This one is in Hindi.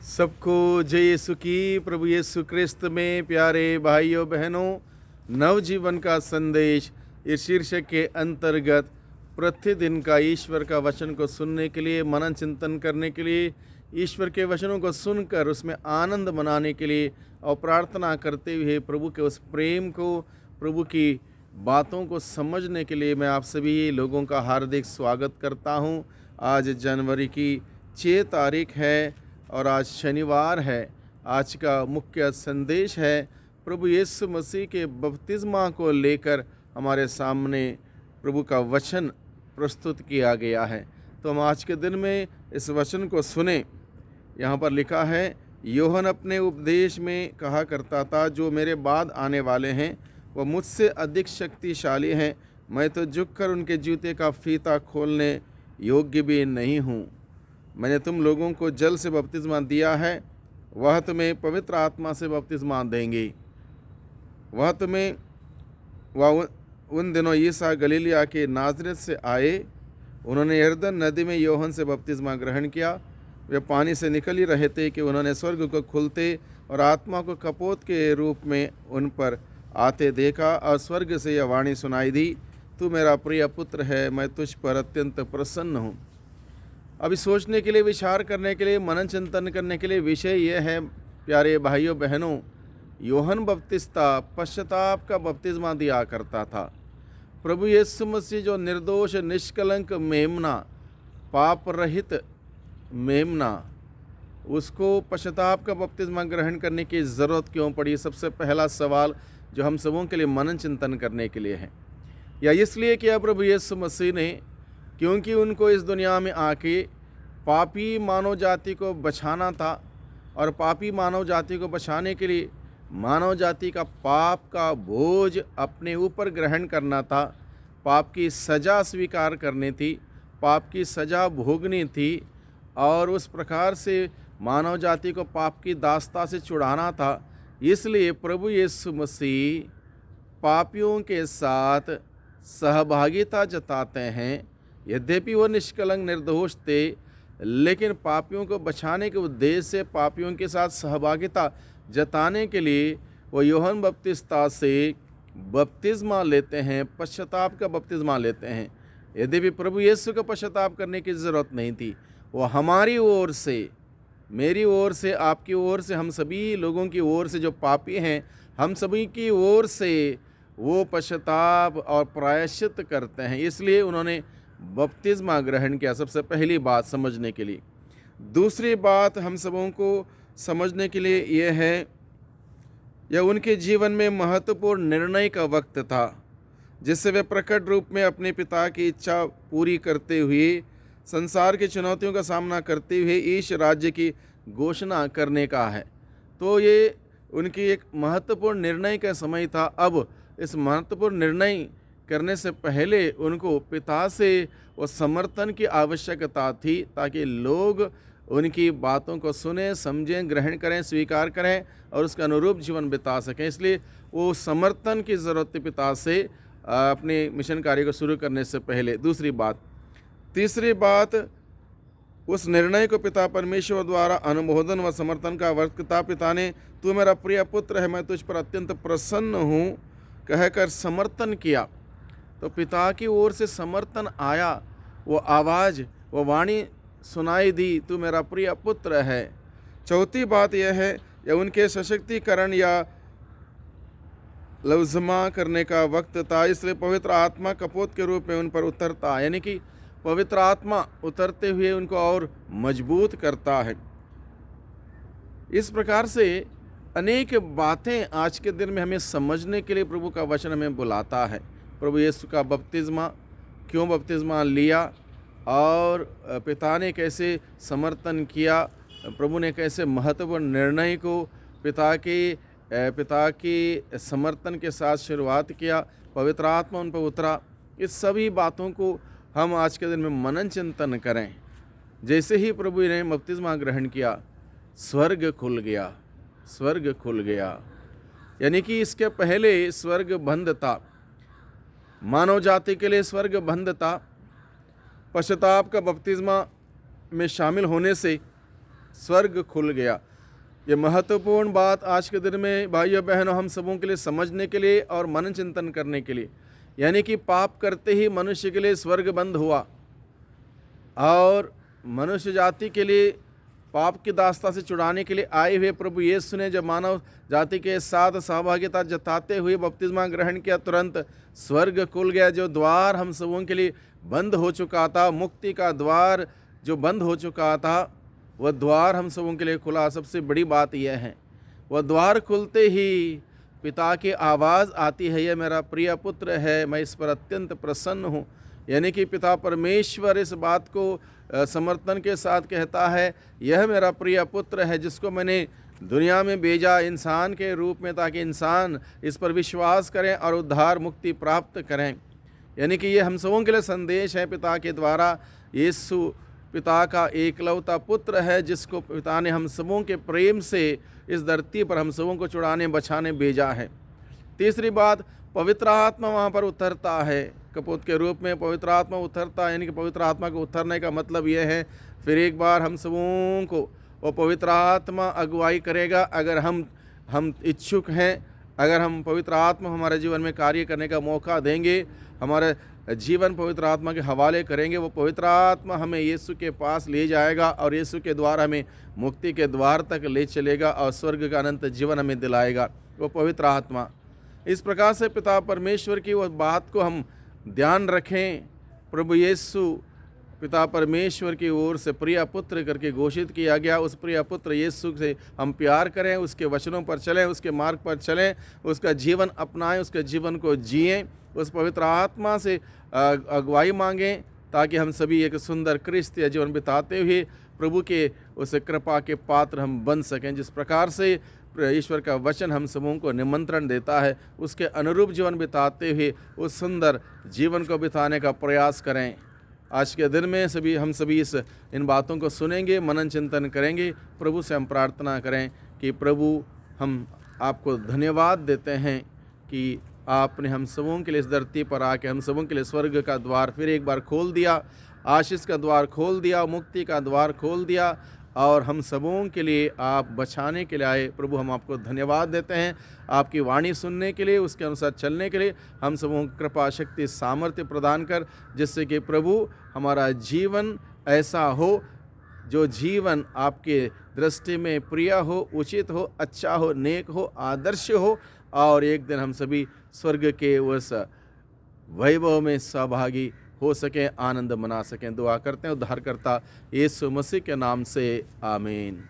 सबको जय यीशु की। प्रभु यीशु क्रिस्त में प्यारे भाइयों बहनों, नवजीवन का संदेश इस शीर्षक के अंतर्गत प्रतिदिन का ईश्वर का वचन को सुनने के लिए, मनन चिंतन करने के लिए, ईश्वर के वचनों को सुनकर उसमें आनंद मनाने के लिए और प्रार्थना करते हुए प्रभु के उस प्रेम को, प्रभु की बातों को समझने के लिए मैं आप सभी लोगों का हार्दिक स्वागत करता हूं। आज जनवरी की 6 तारीख है और आज शनिवार है। आज का मुख्य संदेश है प्रभु यीशु मसीह के बपतिस्मा को लेकर हमारे सामने प्रभु का वचन प्रस्तुत किया गया है। तो हम आज के दिन में इस वचन को सुने। यहाँ पर लिखा है, यूहन्ना अपने उपदेश में कहा करता था, जो मेरे बाद आने वाले हैं वह मुझसे अधिक शक्तिशाली हैं, मैं तो झुककर उनके जूते का फीता खोलने योग्य भी नहीं हूँ। मैंने तुम लोगों को जल से बपतिस्मा दिया है, वह तुम्हें पवित्र आत्मा से बपतिस्मा देंगे। वह उन दिनों ईसा गलीलिया के नाज़रेत से आए, उन्होंने यरदन नदी में यूहन्ना से बपतिस्मा ग्रहण किया। वे पानी से निकल ही रहे थे कि उन्होंने स्वर्ग को खुलते और आत्मा को कपोत के रूप में उन पर आते देखा, और स्वर्ग से यह वाणी सुनाई दी, तू मेरा प्रिय पुत्र है, मैं तुझ पर अत्यंत प्रसन्न हूँ। अभी सोचने के लिए, विचार करने के लिए, मनन चिंतन करने के लिए विषय यह है, प्यारे भाइयों बहनों, यूहन्ना बपतिस्ता पश्चाताप का बपतिस्मा दिया करता था। प्रभु यीशु मसीह जो निर्दोष निष्कलंक मेमना, पाप रहित मेमना, उसको पश्चाताप का बपतिस्मा ग्रहण करने की ज़रूरत क्यों पड़ी? सबसे पहला सवाल जो हम सबों के लिए मनन चिंतन करने के लिए है। या इसलिए कि प्रभु यीशु मसीह ने, क्योंकि उनको इस दुनिया में आके पापी मानव जाति को बचाना था, और पापी मानव जाति को बचाने के लिए मानव जाति का पाप का बोझ अपने ऊपर ग्रहण करना था, पाप की सज़ा स्वीकार करनी थी, पाप की सज़ा भोगनी थी, और उस प्रकार से मानव जाति को पाप की दास्ता से छुड़ाना था। इसलिए प्रभु यीशु मसीह पापियों के साथ सहभागिता जताते हैं। यद्यपि वो निष्कलंक निर्दोष थे, लेकिन पापियों को बचाने के उद्देश्य से पापियों के साथ सहभागिता जताने के लिए वो यूहन्ना बपतिस्ता से बपतिस्मा लेते हैं, पश्चाताप का बपतिस्मा लेते हैं। यद्यपि प्रभु यीशु को पश्चाताप करने की ज़रूरत नहीं थी, वो हमारी ओर से, मेरी ओर से, आपकी ओर से, हम सभी लोगों की ओर से जो पापी हैं, हम सभी की ओर से वो पश्चाताप और प्रायश्चित करते हैं। इसलिए उन्होंने बपतिस्मा ग्रहण किया। सबसे पहली बात समझने के लिए। दूसरी बात हम सबों को समझने के लिए यह है, यह उनके जीवन में महत्वपूर्ण निर्णय का वक्त था, जिससे वे प्रकट रूप में अपने पिता की इच्छा पूरी करते हुए, संसार की चुनौतियों का सामना करते हुए ईश राज्य की घोषणा करने का है। तो ये उनकी एक महत्वपूर्ण निर्णय का समय था। अब इस महत्वपूर्ण निर्णय करने से पहले उनको पिता से वो समर्थन की आवश्यकता थी, ताकि लोग उनकी बातों को सुने, समझें, ग्रहण करें, स्वीकार करें और उसके अनुरूप जीवन बिता सकें। इसलिए वो समर्थन की ज़रूरत थी पिता से अपने मिशन कार्य को शुरू करने से पहले। दूसरी बात। तीसरी बात, उस निर्णय को पिता परमेश्वर द्वारा अनुमोदन व समर्थन का वर्तता। पिता ने, तू मेरा प्रिय पुत्र है, मैं तुझ पर अत्यंत प्रसन्न हूँ कहकर समर्थन किया। तो पिता की ओर से समर्थन आया, वो आवाज़, वो वाणी सुनाई दी, तू मेरा प्रिय पुत्र है। चौथी बात यह है, यह उनके सशक्तिकरण या लवज़मा करने का वक्त था। इसलिए पवित्र आत्मा कपोत के रूप में उन पर उतरता, यानी कि पवित्र आत्मा उतरते हुए उनको और मजबूत करता है। इस प्रकार से अनेक बातें आज के दिन में हमें समझने के लिए प्रभु का वचन हमें बुलाता है। प्रभु यीशु का बपतिस्मा, क्यों बपतिस्मा लिया, और पिता ने कैसे समर्थन किया, प्रभु ने कैसे महत्वपूर्ण निर्णय को पिता के समर्थन के साथ शुरुआत किया, पवित्र आत्मा उन पर उतरा। इस सभी बातों को हम आज के दिन में मनन चिंतन करें। जैसे ही प्रभु ने बपतिस्मा ग्रहण किया, स्वर्ग खुल गया, स्वर्ग खुल गया। यानी कि इसके पहले स्वर्ग बंद था, मानव जाति के लिए स्वर्ग बंद था। पश्चाताप का बपतिस्मा में शामिल होने से स्वर्ग खुल गया। ये महत्वपूर्ण बात आज के दिन में भाइयों बहनों हम सबों के लिए समझने के लिए और मनन चिंतन करने के लिए, यानी कि पाप करते ही मनुष्य के लिए स्वर्ग बंद हुआ और मनुष्य जाति के लिए पाप की दास्ता से छुड़ाने के लिए आए हुए प्रभु यीशु ने जब मानव जाति के साथ सहभागिता जताते हुए बपतिस्मा ग्रहण किया, तुरंत स्वर्ग खुल गया। जो द्वार हम सबों के लिए बंद हो चुका था, मुक्ति का द्वार जो बंद हो चुका था, वह द्वार हम सबों के लिए खुला। सबसे बड़ी बात यह है, वह द्वार खुलते ही पिता की आवाज़ आती है, यह मेरा प्रिय पुत्र है, मैं इस पर अत्यंत प्रसन्न हूँ। यानी कि पिता परमेश्वर इस बात को समर्थन के साथ कहता है, यह मेरा प्रिय पुत्र है जिसको मैंने दुनिया में भेजा इंसान के रूप में, ताकि इंसान इस पर विश्वास करें और उद्धार मुक्ति प्राप्त करें। यानी कि ये हम सबों के लिए संदेश है पिता के द्वारा। यीशु पिता का एकलौता पुत्र है जिसको पिता ने हम सबों के प्रेम से इस धरती पर हम सबों को छुड़ाने बचाने भेजा है। तीसरी बात, पवित्र आत्मा वहाँ पर उतरता है, कपूत के रूप में पवित्र आत्मा उतरता है। यानी कि पवित्र आत्मा को उतरने का मतलब यह है, फिर एक बार हम सबों को वो पवित्र आत्मा अगुवाई करेगा। अगर हम इच्छुक हैं, अगर हम पवित्र आत्मा हमारे जीवन में कार्य करने का मौका देंगे, हमारे जीवन पवित्र आत्मा के हवाले करेंगे, वो पवित्र आत्मा हमें यीशु के पास ले जाएगा और यीशु के द्वारा हमें मुक्ति के द्वार तक ले चलेगा और स्वर्ग का अनंत जीवन हमें दिलाएगा, वो पवित्र आत्मा। इस प्रकार से पिता परमेश्वर की वो बात को हम ध्यान रखें। प्रभु यीशु पिता परमेश्वर की ओर से प्रिय पुत्र करके घोषित किया गया। उस प्रिय पुत्र यीशु से हम प्यार करें, उसके वचनों पर चलें, उसके मार्ग पर चलें, उसका जीवन अपनाएं, उसके जीवन को जिएं, उस पवित्र आत्मा से अगुवाई मांगें, ताकि हम सभी एक सुंदर क्रिस्तीय जीवन बिताते हुए प्रभु के उस कृपा के पात्र हम बन सकें। जिस प्रकार से ईश्वर का वचन हम सबों को निमंत्रण देता है, उसके अनुरूप जीवन बिताते हुए उस सुंदर जीवन को बिताने का प्रयास करें। आज के दिन में हम सभी इन बातों को सुनेंगे, मनन चिंतन करेंगे। प्रभु से हम प्रार्थना करें कि प्रभु, हम आपको धन्यवाद देते हैं कि आपने हम सबों के लिए इस धरती पर आके हम सबों के लिए स्वर्ग का द्वार फिर एक बार खोल दिया, आशीष का द्वार खोल दिया, मुक्ति का द्वार खोल दिया और हम सबों के लिए आप बचाने के लिए आए। प्रभु, हम आपको धन्यवाद देते हैं आपकी वाणी सुनने के लिए, उसके अनुसार चलने के लिए। हम सबों को कृपा, शक्ति, सामर्थ्य प्रदान कर, जिससे कि प्रभु हमारा जीवन ऐसा हो, जो जीवन आपके दृष्टि में प्रिय हो, उचित हो, अच्छा हो, नेक हो, आदर्श हो और एक दिन हम सभी स्वर्ग के उस वैभव में सहभागी हो सकें, आनंद मना सकें। दुआ करते हैं उद्धारकर्ता यीशु मसीह के नाम से, आमीन।